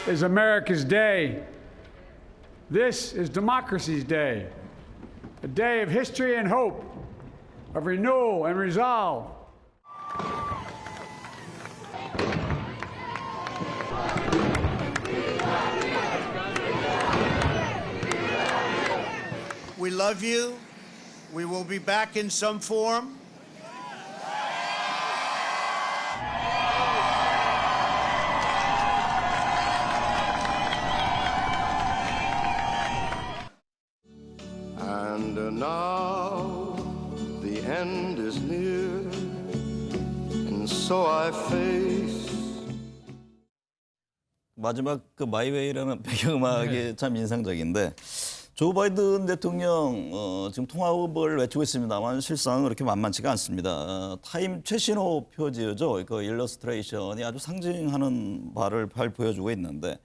is America's day. This is democracy's day, a day of history and hope, of renewal and resolve. We love you. We will be back in some form. And now the end is near, and so I face. 마지막 그 마이웨이라는 배경음악이 참 인상적인데 조 바이든 대통령 지금 통합을 외치고 있습니다만 실상 그렇게 만만치가 않습니다. 타임 최신호 표지죠. 그 일러스트레이션이 아주 상징하는 바를 보여주고 있는데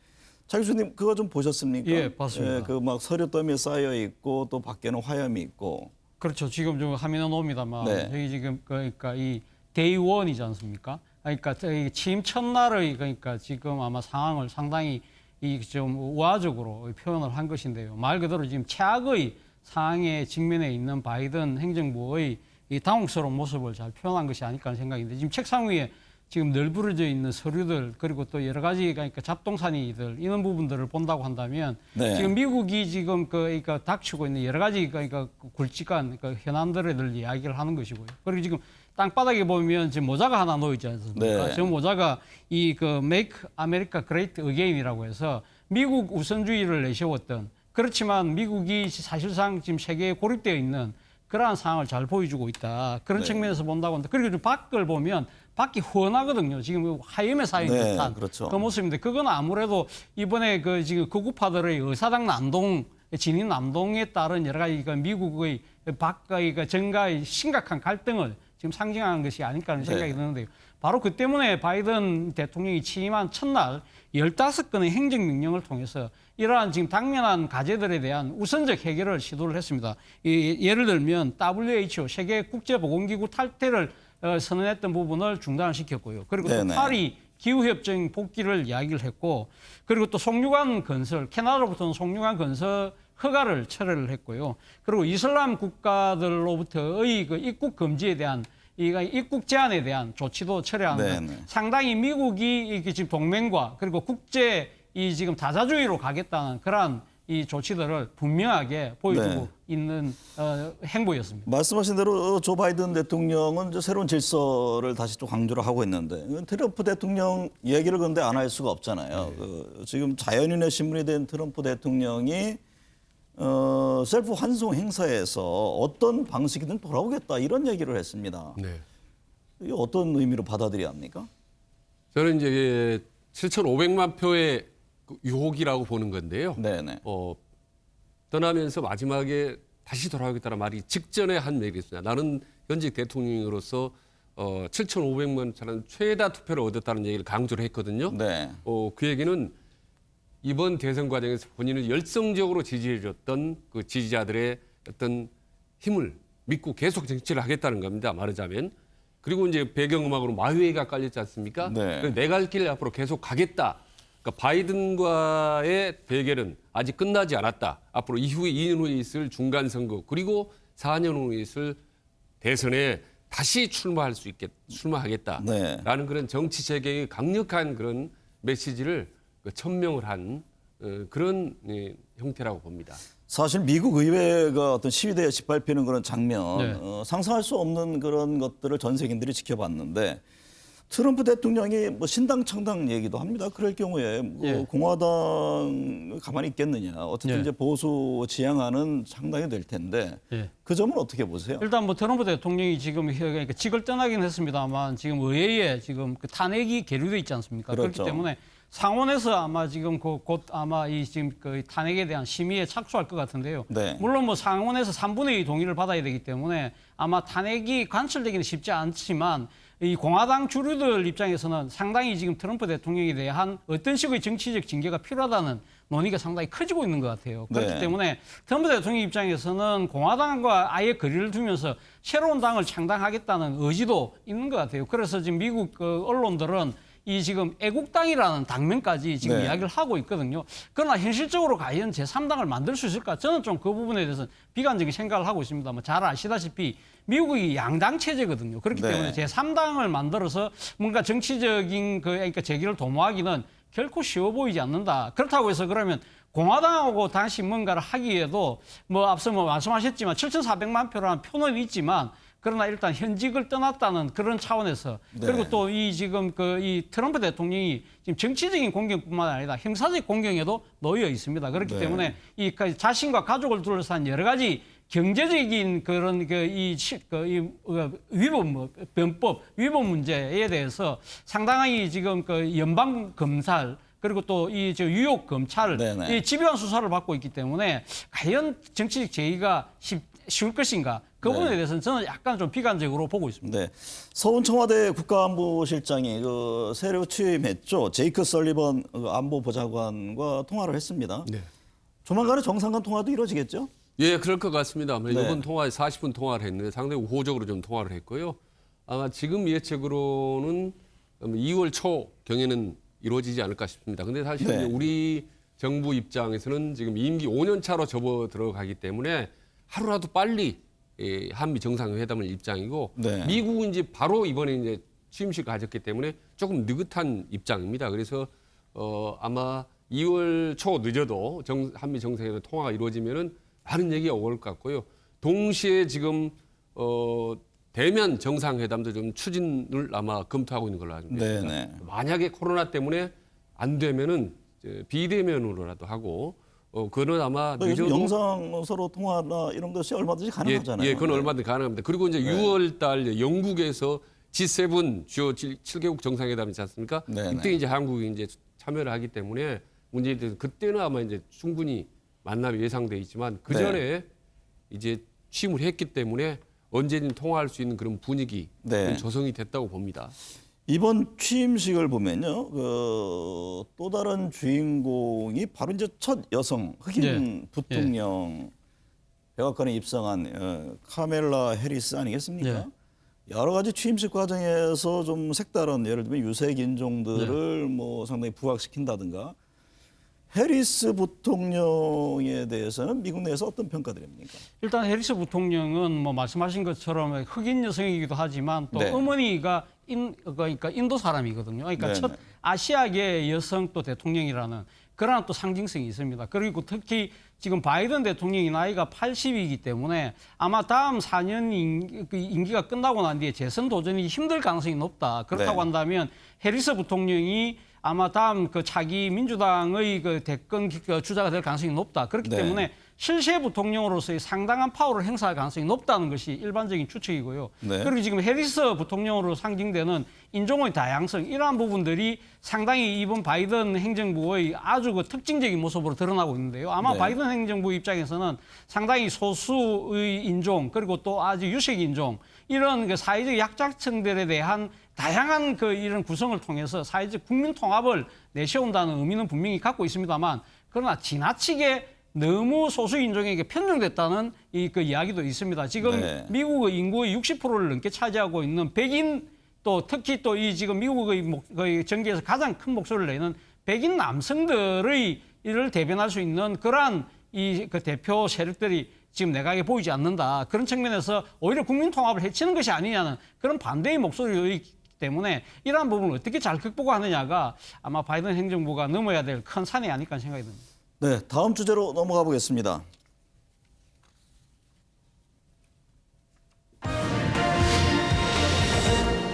차 교수님 그거 좀 보셨습니까? 예, 봤습니다. 예, 그 막 서류 더미 쌓여 있고 또 밖에는 화염이 있고. 그렇죠. 지금 좀 화면은 옵니다만 네. 여기 지금 그러니까 이 데이 원이지 않습니까? 그러니까 취임 첫날의 그러니까 지금 아마 상황을 상당히 이 좀 우화적으로 표현을 한 것인데요. 말 그대로 지금 최악의 상황에 직면해 있는 바이든 행정부의 이 당혹스러운 모습을 잘 표현한 것이 아닐까 하는 생각인데 지금 책상 위에 지금 널브러져 있는 서류들 그리고 또 여러 가지 그러니까 잡동사니들 이런 부분들을 본다고 한다면 네. 지금 미국이 지금 그러니까 닥치고 있는 여러 가지 그러니까 굵직한 그 현안들에 들 이야기를 하는 것이고요. 그리고 지금 땅바닥에 보면 지금 모자가 하나 놓여 있지 않습니까? 네. 저 모자가 이 그 Make America Great Again이라고 해서 미국 우선주의를 내세웠던 그렇지만 미국이 사실상 지금 세계에 고립되어 있는 그러한 상황을 잘 보여주고 있다. 그런 네. 측면에서 본다고 합니다. 그리고 좀 밖을 보면 밖이 훤하거든요. 지금 하염에 쌓인 네, 듯한 그렇죠. 그 모습인데 그건 아무래도 이번에 그 지금 극우파들의 의사당 난동 진인 남동에 따른 여러 가지 그 미국의 밖의 그 정가의 심각한 갈등을 지금 상징하는 것이 아닐까 하는 생각이 드는데요. 바로 그 때문에 바이든 대통령이 취임한 첫날 15건의 행정명령을 통해서 이러한 지금 당면한 과제들에 대한 우선적 해결을 시도를 했습니다. 예를 들면 WHO 세계국제보건기구 탈퇴를 선언했던 부분을 중단을 시켰고요. 그리고 네네. 또 파리 기후협정 복귀를 이야기를 했고 그리고 또 송유관 건설, 캐나다로부터는 송유관 건설 허가를 철회를 했고요. 그리고 이슬람 국가들로부터의 그 입국 금지에 대한 입국 제한에 대한 조치도 철회하는 것. 상당히 미국이 이렇게 지금 동맹과 그리고 국제 이 지금 다자주의로 가겠다는 그러한 이 조치들을 분명하게 보여주고 네. 있는 행보였습니다. 말씀하신 대로 조 바이든 대통령은 이제 새로운 질서를 다시 또 강조를 하고 있는데 트럼프 대통령 얘기를 그런데 안 할 수가 없잖아요. 지금 자연인의 신분이 된 트럼프 대통령이 셀프 환송 행사에서 어떤 방식이든 돌아오겠다 이런 얘기를 했습니다. 네. 이게 어떤 의미로 받아들여야 합니까? 저는 이제 7,500만 표의 유혹이라고 보는 건데요. 네네. 떠나면서 마지막에 다시 돌아오겠다는 말이 직전에 한 얘기가 있습니다. 나는 현직 대통령으로서 7,500만 차는 최다 투표를 얻었다는 얘기를 강조를 했거든요. 네. 그 얘기는 이번 대선 과정에서 본인을 열성적으로 지지해줬던 그 지지자들의 어떤 힘을 믿고 계속 정치를 하겠다는 겁니다. 말하자면. 그리고 이제 배경음악으로 마이웨이가 깔렸지 않습니까? 네. 내 갈 길 앞으로 계속 가겠다. 그러니까 바이든과의 대결은 아직 끝나지 않았다. 앞으로 이후에 2년 후에 있을 중간 선거 그리고 4년 후에 있을 대선에 다시 출마하겠다라는 네. 그런 정치 재경의 강력한 그런 메시지를 천명을 한 그런 형태라고 봅니다. 사실 미국 의회가 어떤 시위대에 짓밟히는 그런 장면 네. 상상할 수 없는 그런 것들을 전 세계인들이 지켜봤는데 트럼프 대통령이 뭐 신당 창당 얘기도 합니다. 그럴 경우에 뭐 예. 공화당 가만히 있겠느냐. 어쨌든 예. 이제 보수 지향하는 창당이 될 텐데 예. 그 점은 어떻게 보세요? 일단 뭐 트럼프 대통령이 지금 그러니까 직을 떠나긴 했습니다만 지금 의회에 지금 그 탄핵이 계류돼 있지 않습니까? 그렇죠. 그렇기 때문에 상원에서 아마 지금 곧 아마 이 지금 그 탄핵에 대한 심의에 착수할 것 같은데요. 네. 물론 뭐 상원에서 3분의 2 동의를 받아야 되기 때문에 아마 탄핵이 관철되기는 쉽지 않지만 이 공화당 주류들 입장에서는 상당히 지금 트럼프 대통령에 대한 어떤 식의 정치적 징계가 필요하다는 논의가 상당히 커지고 있는 것 같아요. 그렇기 네. 때문에 트럼프 대통령 입장에서는 공화당과 아예 거리를 두면서 새로운 당을 창당하겠다는 의지도 있는 것 같아요. 그래서 지금 미국 언론들은 이 지금 애국당이라는 당명까지 지금 네. 이야기를 하고 있거든요. 그러나 현실적으로 과연 제3당을 만들 수 있을까? 저는 좀 그 부분에 대해서 비관적인 생각을 하고 있습니다. 뭐 잘 아시다시피 미국이 양당 체제거든요. 그렇기 네. 때문에 제3당을 만들어서 뭔가 정치적인 그러니까 재기를 도모하기는 결코 쉬워 보이지 않는다. 그렇다고 해서 그러면 공화당하고 다시 뭔가를 하기에도 뭐 앞서 뭐 말씀하셨지만 7,400만 표라는 표는 있지만 그러나 일단 현직을 떠났다는 그런 차원에서 네. 그리고 또 이 지금 그 이 트럼프 대통령이 지금 정치적인 공격뿐만 아니라 형사적 공격에도 놓여 있습니다. 그렇기 네. 때문에 이 자신과 가족을 둘러싼 여러 가지 경제적인 그런 위법 뭐 변법 위법 문제에 대해서 상당히 지금 그 연방 검찰 그리고 또 이 저 유혹 검찰 네네. 이 집요한 수사를 받고 있기 때문에 과연 정치적 제의가 쉬울 것인가 그 부분에 대해서는 저는 약간 좀 비관적으로 보고 있습니다. 네. 서훈 청와대 국가안보실장이 그 새로 취임했죠. 제이크 설리번 안보보좌관과 통화를 했습니다. 네. 조만간에 정상간 통화도 이루어지겠죠? 예, 그럴 것 같습니다. 네. 이번 통화에 40분 통화를 했는데 상당히 우호적으로 좀 통화를 했고요. 아마 지금 예측으로는 2월 초 경에는 이루어지지 않을까 싶습니다. 근데 사실 네. 이제 우리 정부 입장에서는 지금 임기 5년 차로 접어 들어가기 때문에 하루라도 빨리 한미 정상회담을 입장이고 네. 미국은 이제 바로 이번에 이제 취임식 가졌기 때문에 조금 느긋한 입장입니다. 그래서 아마 2월 초 늦어도 한미 정상회담 통화가 이루어지면은 많은 얘기가 오갈 것 같고요. 동시에 지금 대면 정상회담도 좀 추진을 아마 검토하고 있는 걸로 알고 있습니다. 네네. 만약에 코로나 때문에 안 되면은 이제 비대면으로라도 하고 그거는 아마 요즘 늦어도 영상 서로 통화나 이런 것이 얼마든지 가능하잖아요. 예, 그건 얼마든지 가능합니다. 그리고 이제 6월 달 영국에서 G7 주요 7개국 정상회담 있지 않습니까? 네네. 이때 이제 한국이 이제 참여를 하기 때문에 문제에 대해서 그때는 아마 이제 충분히 만남이 예상돼 있지만 그 전에 이제 취임을 했기 때문에 언제든 통화할 수 있는 그런 분위기 네. 조성이 됐다고 봅니다. 이번 취임식을 보면요, 또 다른 주인공이 바로 이제 첫 여성 흑인 네. 부통령 백악관에 입성한 카멜라 해리스 아니겠습니까? 네. 여러 가지 취임식 과정에서 좀 색다른 예를 들면 유색 인종들을 뭐 상당히 부각시킨다든가. 해리스 부통령에 대해서는 미국 내에서 어떤 평가드립니까? 일단 해리스 부통령은 뭐 말씀하신 것처럼 흑인 여성이기도 하지만 또 네. 어머니가 그러니까 인도 사람이거든요. 그러니까 네네. 첫 아시아계 여성 또 대통령이라는 그런 또 상징성이 있습니다. 그리고 특히 지금 바이든 대통령이 나이가 80이기 때문에 아마 다음 4년 임기가 끝나고 난 뒤에 재선 도전이 힘들 가능성이 높다. 그렇다고 네. 한다면 해리스 부통령이 아마 다음 그 차기 민주당의 그 대권 주자가 될 가능성이 높다. 그렇기 네. 때문에 실세 부통령으로서의 상당한 파워를 행사할 가능성이 높다는 것이 일반적인 추측이고요. 네. 그리고 지금 해리스 부통령으로 상징되는 인종의 다양성 이러한 부분들이 상당히 이번 바이든 행정부의 아주 그 특징적인 모습으로 드러나고 있는데요. 아마 네. 바이든 행정부 입장에서는 상당히 소수의 인종 그리고 또 아주 유색 인종 이런 그 사회적 약자층들에 대한 다양한 그 이런 구성을 통해서 사회적 국민 통합을 내세운다는 의미는 분명히 갖고 있습니다만 그러나 지나치게 너무 소수 인종에게 편중됐다는 그 이야기도 있습니다. 지금 네. 미국의 인구의 60%를 넘게 차지하고 있는 백인 또 특히 또 이 지금 미국의 거의 전개에서 가장 큰 목소리를 내는 백인 남성들의 이를 대변할 수 있는 그러한 이 그 대표 세력들이 지금 내각에 보이지 않는다. 그런 측면에서 오히려 국민 통합을 해치는 것이 아니냐는 그런 반대의 목소리이기 때문에 이러한 부분을 어떻게 잘 극복하느냐가 아마 바이든 행정부가 넘어야 될 큰 산이 아닐까 생각이 듭니다. 네, 다음 주제로 넘어가 보겠습니다.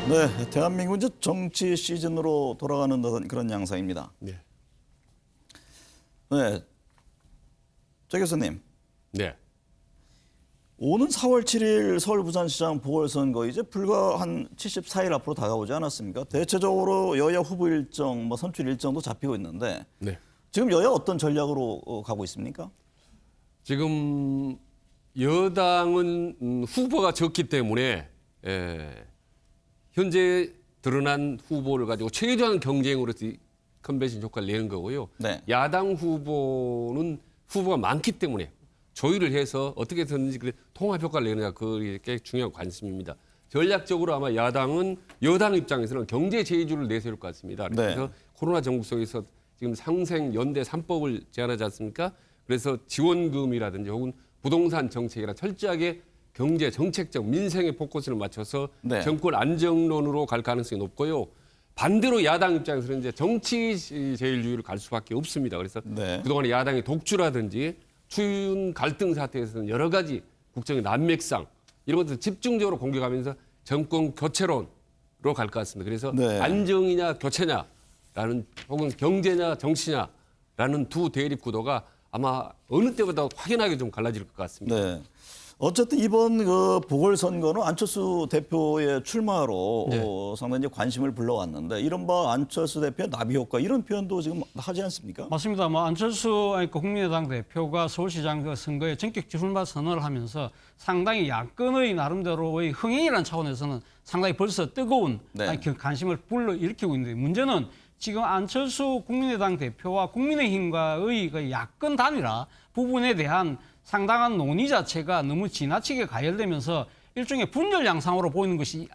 네, 대한민국 이제 정치 시즌으로 돌아가는 듯한 그런 양상입니다. 네. 네, 조 교수님. 네. 오는 4월 7일 서울 부산시장 보궐선거 이제 불과 한 74일 앞으로 다가오지 않았습니까? 대체적으로 여야 후보 일정, 뭐 선출 일정도 잡히고 있는데 네. 지금 여야 어떤 전략으로 가고 있습니까? 지금 여당은 후보가 적기 때문에 현재 드러난 후보를 가지고 최대한 경쟁으로 컨벤션 효과를 내는 거고요. 네. 야당 후보는 후보가 많기 때문에 조율을 해서 어떻게 해서든지 통합 효과를 내느냐 그게 중요한 관심입니다. 전략적으로 아마 야당은 여당 입장에서는 경제 제의주를 내세울 것 같습니다. 그래서 네. 코로나 정국 속에서 지금 상생 연대 3법을 제안하지 않습니까? 그래서 지원금이라든지 혹은 부동산 정책이나 철저하게 경제 정책적 민생의 포커스를 맞춰서 네. 정권 안정론으로 갈 가능성이 높고요. 반대로 야당 입장에서는 이제 정치 제일주의로 갈 수밖에 없습니다. 그래서 네. 그동안에 야당의 독주라든지 추운 갈등 사태에서는 여러 가지 국정의 난맥상 이런 것들 집중적으로 공격하면서 정권 교체론으로 갈 것 같습니다. 그래서 네. 안정이냐 교체냐라는 혹은 경제냐 정치냐라는 두 대립 구도가 아마 어느 때보다 확연하게 좀 갈라질 것 같습니다. 네. 어쨌든 이번 그 보궐선거는 안철수 대표의 출마로 네. 상당히 이제 관심을 불러왔는데 이른바 안철수 대표의 나비 효과 이런 표현도 지금 하지 않습니까? 맞습니다. 뭐 안철수 그러니까 국민의당 대표가 서울시장 그 선거에 전격 출마 선언을 하면서 상당히 야권의 나름대로의 흥행이라는 차원에서는 상당히 벌써 뜨거운 네. 그 관심을 불러일으키고 있는데 문제는 지금 안철수 국민의당 대표와 국민의힘과의 그 야권 단일화 부분에 대한 상당한 논의 자체가 너무 지나치게 가열되면서 일종의 분열 양상으로 보이는 것이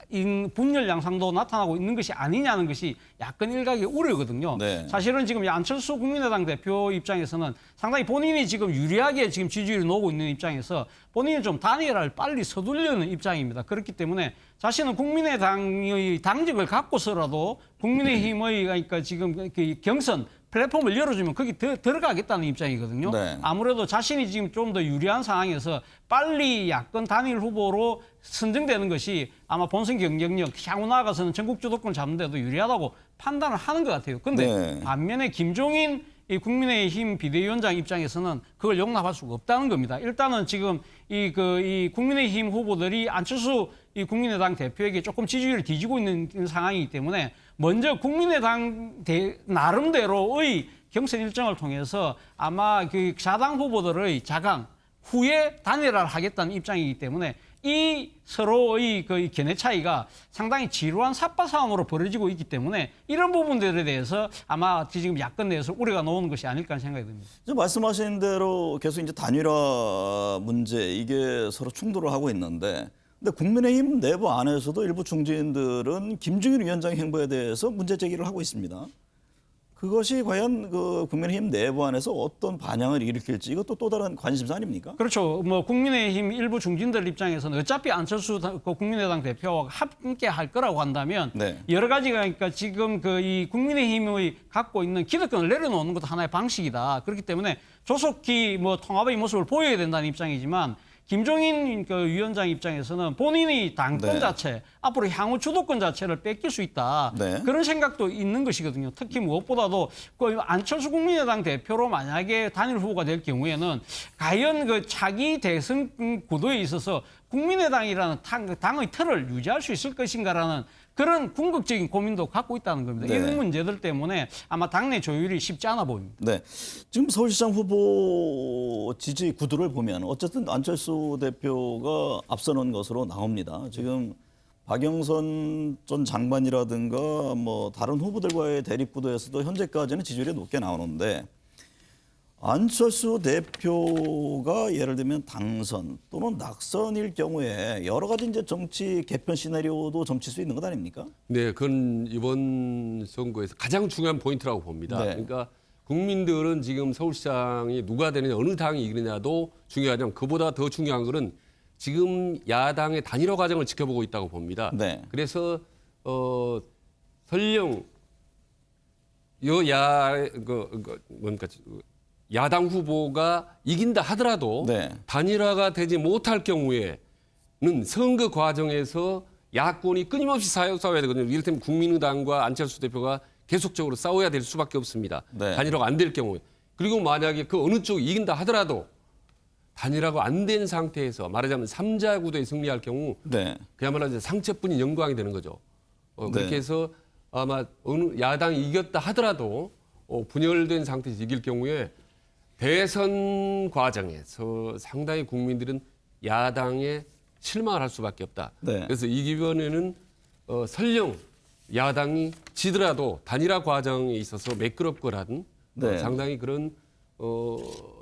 분열 양상도 나타나고 있는 것이 아니냐는 것이 야권 일각의 우려거든요. 네. 사실은 지금 안철수 국민의당 대표 입장에서는 상당히 본인이 지금 유리하게 지금 지지율이 나오고 있는 입장에서 본인이 좀 단일화를 빨리 서두르려는 입장입니다. 그렇기 때문에 자신은 국민의당의 당직을 갖고서라도 국민의힘의 그러니까 지금 그 경선 플랫폼을 열어주면 거기 들어가겠다는 입장이거든요. 네. 아무래도 자신이 지금 좀 더 유리한 상황에서 빨리 야권 단일 후보로 선정되는 것이 아마 본선 경쟁력 향후 나아가서는 전국 주도권 잡는 데도 유리하다고 판단을 하는 것 같아요. 근데 네. 반면에 김종인 이 국민의힘 비대위원장 입장에서는 그걸 용납할 수가 없다는 겁니다. 일단은 지금 이 국민의힘 후보들이 안철수 이 국민의당 대표에게 조금 지지율을 뒤지고 있는 상황이기 때문에 먼저 국민의당 나름대로의 경선 일정을 통해서 아마 그 자당 후보들의 자강 후에 단일화를 하겠다는 입장이기 때문에 이 서로의 그 견해 차이가 상당히 지루한 삿바 싸움으로 벌어지고 있기 때문에 이런 부분들에 대해서 아마 지금 야권 내에서 우려가 나오는 것이 아닐까 하는 생각이 듭니다. 지금 말씀하신 대로 계속 이제 단일화 문제 이게 서로 충돌을 하고 있는데 근데 국민의힘 내부 안에서도 일부 중진들은 김종인 위원장 행보에 대해서 문제 제기를 하고 있습니다. 그것이 과연 그 국민의힘 내부 안에서 어떤 반향을 일으킬지 이것도 또 다른 관심사 아닙니까? 그렇죠. 뭐 국민의힘 일부 중진들 입장에서는 어차피 안철수 국민의당 대표와 함께 할 거라고 한다면 네. 여러 가지가 그러니까 지금 그 이 국민의힘의 갖고 있는 기득권을 내려놓는 것도 하나의 방식이다. 그렇기 때문에 조속히 뭐 통합의 모습을 보여야 된다는 입장이지만 김종인 그 위원장 입장에서는 본인이 당권 네. 자체, 앞으로 향후 주도권 자체를 뺏길 수 있다. 네. 그런 생각도 있는 것이거든요. 특히 무엇보다도 그 안철수 국민의당 대표로 만약에 단일 후보가 될 경우에는 과연 그 차기 대선 구도에 있어서 국민의당이라는 당의 틀을 유지할 수 있을 것인가라는 그런 궁극적인 고민도 갖고 있다는 겁니다. 네. 이런 문제들 때문에 아마 당내 조율이 쉽지 않아 보입니다. 네. 지금 서울시장 후보 지지 구도를 보면 어쨌든 안철수 대표가 앞서는 것으로 나옵니다. 지금 박영선 전 장관이라든가 뭐 다른 후보들과의 대립 구도에서도 현재까지는 지지율이 높게 나오는데 안철수 대표가 예를 들면 당선 또는 낙선일 경우에 여러 가지 이제 정치 개편 시나리오도 점칠 수 있는 것 아닙니까? 네, 그건 이번 선거에서 가장 중요한 포인트라고 봅니다. 네. 그러니까 국민들은 지금 서울시장이 누가 되느냐, 어느 당이 이기느냐도 중요하지만 그보다 더 중요한 것은 지금 야당의 단일화 과정을 지켜보고 있다고 봅니다. 네. 그래서 설령 야당 후보가 이긴다 하더라도 네. 단일화가 되지 못할 경우에는 선거 과정에서 야권이 끊임없이 싸워야 되거든요. 이를테면 국민의당과 안철수 대표가 계속적으로 싸워야 될 수밖에 없습니다. 네. 단일화가 안 될 경우에. 그리고 만약에 그 어느 쪽이 이긴다 하더라도 단일화가 안 된 상태에서 말하자면 3자 구도에 승리할 경우 네. 그야말로 이제 상처뿐인 영광이 되는 거죠. 그렇게 네. 해서 아마 어느 야당이 이겼다 하더라도 분열된 상태에서 이길 경우에 대선 과정에서 상당히 국민들은 야당에 실망을 할 수밖에 없다. 네. 그래서 이번에는 설령 야당이 지더라도 단일화 과정에 있어서 매끄럽거라든 네. 상당히 그런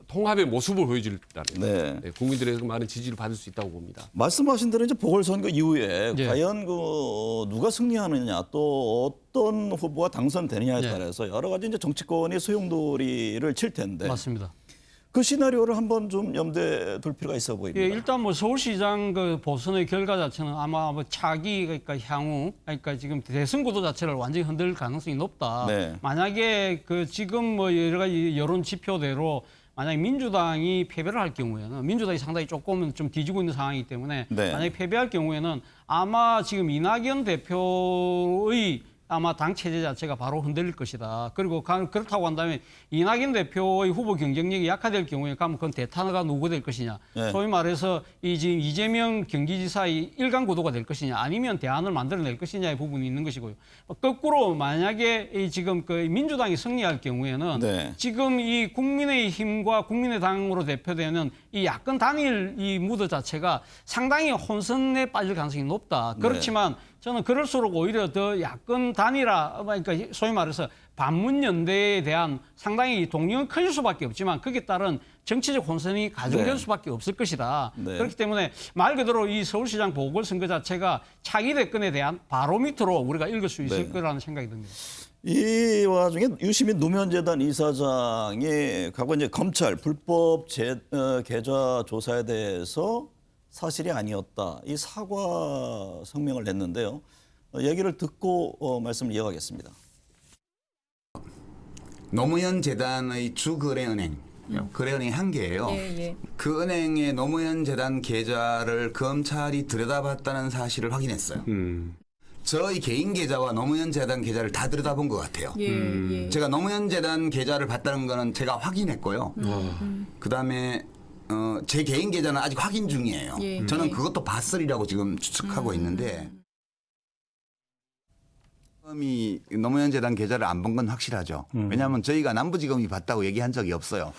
통합의 모습을 보여주겠다는 네. 네, 국민들의 많은 지지를 받을 수 있다고 봅니다. 말씀하신 대로 이제 보궐선거 이후에 예. 과연 누가 승리하느냐 또 어떤 후보가 당선되느냐에 예. 따라서 여러 가지 이제 정치권이 소용돌이를 칠 텐데 맞습니다. 그 시나리오를 한번 좀 염두에 둘 필요가 있어 보입니다. 예, 일단 뭐 서울시장 그 보선의 결과 자체는 아마 뭐 차기 그러니까 향후 그러니까 지금 대선 구도 자체를 완전히 흔들 가능성이 높다. 네. 만약에 그 지금 뭐 여러 가지 여론 지표대로 만약에 민주당이 패배를 할 경우에는 민주당이 상당히 조금은 좀 뒤지고 있는 상황이기 때문에 네. 만약에 패배할 경우에는 아마 지금 이낙연 대표의 아마 당 체제 자체가 바로 흔들릴 것이다. 그리고 그렇다고 한다면 이낙연 대표의 후보 경쟁력이 약화될 경우에 가면 그건 대타가 누구 될 것이냐. 네. 소위 말해서 이 지금 이재명 경기지사의 일강 구도가 될 것이냐, 아니면 대안을 만들어낼 것이냐의 부분이 있는 것이고요. 거꾸로 만약에 이 지금 그 민주당이 승리할 경우에는 네. 지금 이 국민의힘과 국민의당으로 대표되는 이 야권 단일 이 무드 자체가 상당히 혼선에 빠질 가능성이 높다. 그렇지만 저는 그럴수록 오히려 더 야권 단일화, 그러니까 소위 말해서 반문연대에 대한 상당히 동력은 커질 수밖에 없지만 거기에 따른 정치적 혼선이 가중될 네. 수밖에 없을 것이다. 네. 그렇기 때문에 말 그대로 이 서울시장 보궐선거 자체가 차기 대권에 대한 바로미터로 우리가 읽을 수 있을 네. 거라는 생각이 듭니다. 이 와중에 유시민 노무현재단 이사장이 과거 이제 검찰 불법 계좌 조사에 대해서 사실이 아니었다. 이 사과 성명을 냈는데요. 얘기를 듣고 말씀을 이어가겠습니다. 노무현 재단의 주 거래은행, 거래은행 한 개예요. 그 은행의 노무현 재단 계좌를 검찰이 들여다봤다는 사실을 확인했어요. 저희 개인 계좌와 노무현 재단 계좌를 다 들여다본 것 같아요. 제가 노무현 재단 계좌를 봤다는 거는 제가 확인했고요. 그다음에 제 개인 계좌는 아직 확인 중이에요. 저는 그것도 봤으리라고 지금 추측하고 있는데 이 노무현 재단 계좌를 안 본 건 확실하죠. 왜냐하면 저희가 남부지검이 봤다고 얘기한 적이 없어요.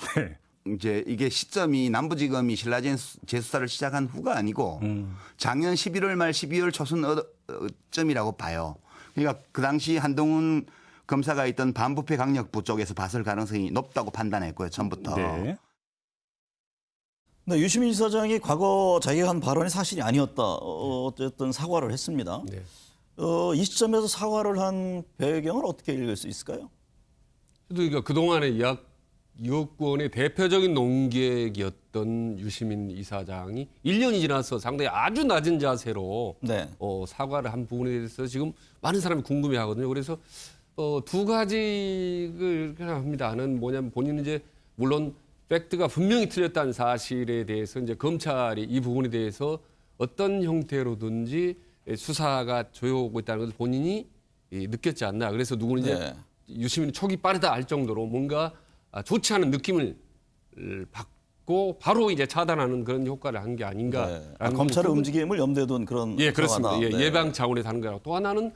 이제 이게 시점이 남부지검이 신라젠 재수사를 시작한 후가 아니고 작년 11월 말 12월 초순점이라고 봐요. 그러니까 그 당시 한동훈 검사가 있던 반부패 강력부 쪽에서 봤을 가능성이 높다고 판단했고요. 처음부터. 네, 유시민 이사장이 과거 자기가 한 발언이 사실이 아니었다. 어쨌든 사과를 했습니다. 네. 이 시점에서 사과를 한 배경을 어떻게 읽을 수 있을까요? 그러니까 그동안의 여권의 대표적인 농객이었던 유시민 이사장이 1년이 지나서 상당히 아주 낮은 자세로 네. 사과를 한 부분에 대해서 지금 많은 사람이 궁금해하거든요. 그래서 두 가지를 합니다. 하나는 뭐냐면 본인은 이제 물론 팩트가 분명히 틀렸다는 사실에 대해서 이제 검찰이 이 부분에 대해서 어떤 형태로든지 수사가 조여오고 있다는 것을 본인이 느꼈지 않나. 그래서 누구는 이제 네. 유시민이 촉이 빠르다 할 정도로 뭔가 좋지 않은 느낌을 받고 바로 이제 차단하는 그런 효과를 한 게 아닌가. 네. 검찰의 움직임을 염두에 둔 그런 예, 그렇습니다. 상황이다. 네. 예방 차원에서 하는 거라고. 또 하나는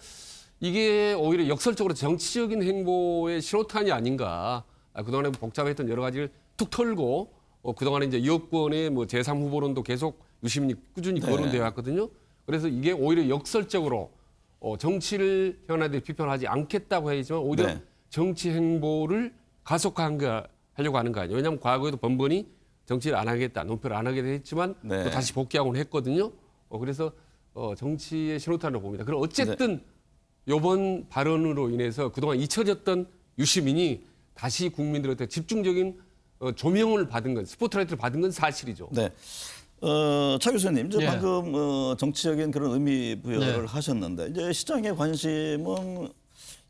이게 오히려 역설적으로 정치적인 행보의 신호탄이 아닌가. 그동안에 복잡했던 여러 가지를 툭 털고 그동안에 이제 여권의 뭐 제3후보론도 계속 유시민이 꾸준히 네. 거론되어 왔거든요. 그래서 이게 오히려 역설적으로 정치를 현안에 비판하지 않겠다고 해야지만 오히려 네. 정치 행보를 가속화하려고 하는 거 아니에요. 왜냐하면 과거에도 번번이 정치를 안 하겠다, 논평을 안 하게 했지만 네. 또 다시 복귀하곤 했거든요. 그래서 정치의 신호탄으로 봅니다. 그럼 어쨌든 이번 발언으로 인해서 그동안 잊혀졌던 유시민이 다시 국민들한테 집중적인 조명을 받은 건, 스포트라이트를 받은 건 사실이죠. 네. 차 교수님, 이제 예. 방금 정치적인 그런 의미 부여를 네. 하셨는데 이제 시장의 관심은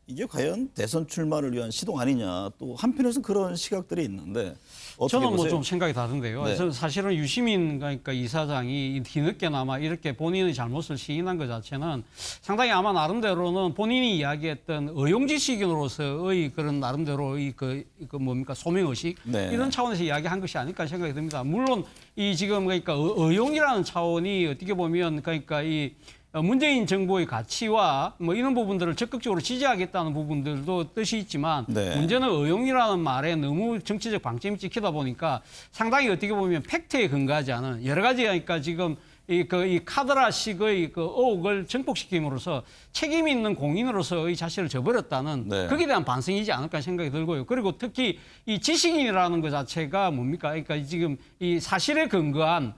이게 과연 대선 출마를 위한 시동 아니냐, 또 한편에서는 그런 시각들이 있는데 어떻게 저는 뭐 보세요? 좀 생각이 다른데요. 네. 저는 사실은 유시민 그러니까 이사장이 뒤늦게나마 이렇게 본인의 잘못을 시인한 것 자체는 상당히 아마 나름대로는 본인이 이야기했던 의용지식인으로서의 그런 나름대로의 그 뭡니까 소명의식 네. 이런 차원에서 이야기한 것이 아닐까 생각이 듭니다. 물론 이 지금 그러니까 의용이라는 차원이 어떻게 보면 그러니까 이 문재인 정부의 가치와 뭐 이런 부분들을 적극적으로 지지하겠다는 부분들도 뜻이 있지만 네. 문제는 의용이라는 말에 너무 정치적 방점이 찍히다 보니까 상당히 어떻게 보면 팩트에 근거하지 않은 여러 가지 그러니까 지금 이 카드라식의 그 의혹을 증폭시킴으로써 책임 있는 공인으로서의 자신을 저버렸다는 네. 거기에 대한 반성이지 않을까 생각이 들고요. 그리고 특히 이 지식인이라는 것 자체가 뭡니까? 그러니까 지금 이 사실에 근거한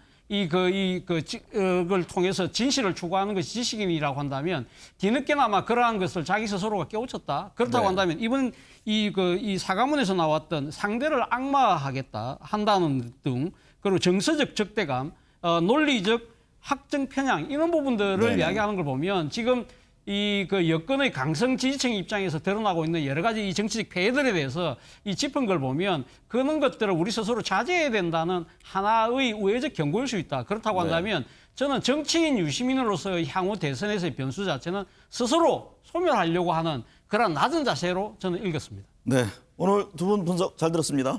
그걸 통해서 진실을 추구하는 것이 지식인이라고 한다면 뒤늦게나마 그러한 것을 자기 스스로가 깨우쳤다. 그렇다고 네. 한다면 이번 이 사과문에서 나왔던 상대를 악마하겠다 한다는 등 그리고 정서적 적대감, 논리적 학정 편향 이런 부분들을 네네. 이야기하는 걸 보면 지금 이 그 여권의 강성 지지층 입장에서 드러나고 있는 여러 가지 이 정치적 폐해들에 대해서 이 짚은 걸 보면 그런 것들을 우리 스스로 자제해야 된다는 하나의 우회적 경고일 수 있다. 그렇다고 네. 한다면 저는 정치인 유시민으로서의 향후 대선에서의 변수 자체는 스스로 소멸하려고 하는 그런 낮은 자세로 저는 읽었습니다. 네, 오늘 두 분 분석 잘 들었습니다.